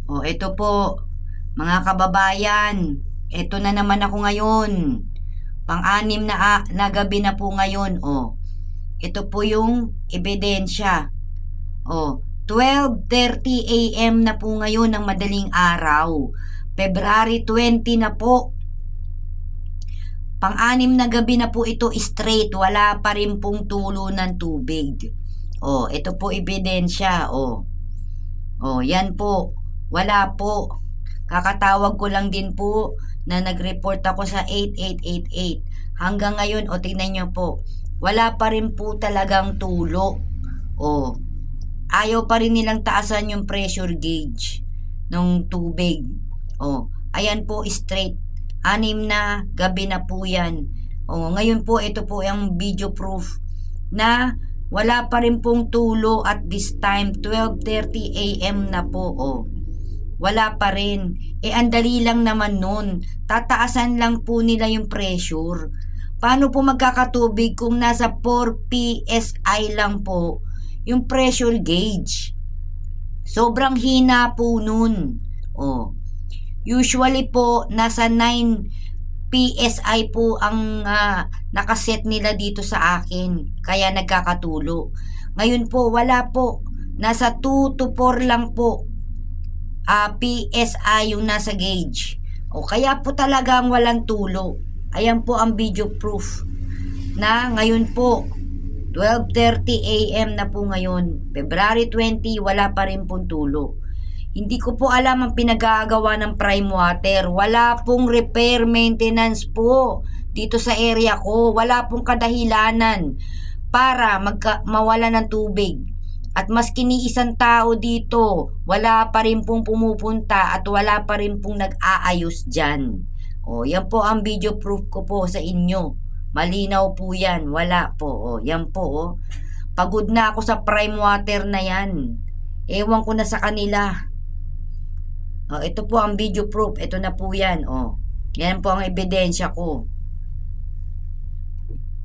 O, ito po, mga kababayan, ito na naman ako ngayon. Pang-anim na gabi na po ngayon. O, ito po yung ebidensya. O, 12:30 a.m. na po ngayon ng madaling araw. February 20 na po. Pang-anim na gabi na po ito straight. Wala pa rin pong tulo ng tubig. O, ito po ebidensya. O, yan po. Wala po. Kakatawag ko lang din po na nag-report ako sa 8888. Hanggang ngayon, o tingnan nyo po, wala pa rin po talagang tulo. O, ayaw pa rin nilang taasan yung pressure gauge ng tubig. O, ayan po straight. 6 na gabi na po yan. O, ngayon po, ito po yung video proof na wala pa rin pong tulo at this time, 12:30 a.m. na po. O, wala pa rin. Ang dali lang naman nun. Tataasan lang po nila yung pressure. Paano po magkakatubig kung nasa 4 PSI lang po yung pressure gauge? Sobrang hina po nun. Usually po, nasa 9 PSI po ang nakaset nila dito sa akin. Kaya nagkakatulo. Ngayon po, wala po. Nasa 2 to 4 lang po PSI yung nasa gauge. Kaya po talagang walang tulo. Ayan po ang video proof na ngayon po 12:30 a.m. na po ngayon, February 20, wala pa rin pong tulo. Hindi ko po alam ang pinagagawa ng Prime Water. Wala pong repair maintenance po dito sa area ko. Wala pong kadahilanan para mawala ng tubig. At maski ni isang tao dito, wala pa rin pong pumupunta at wala pa rin pong nag-aayos dyan. Yan po ang video proof ko po sa inyo. Malinaw po yan. Wala po. Yan po. Pagod na ako sa Prime Water na yan. Ewan ko na sa kanila. Ito po ang video proof. Ito na po yan. Yan po ang ebidensya ko.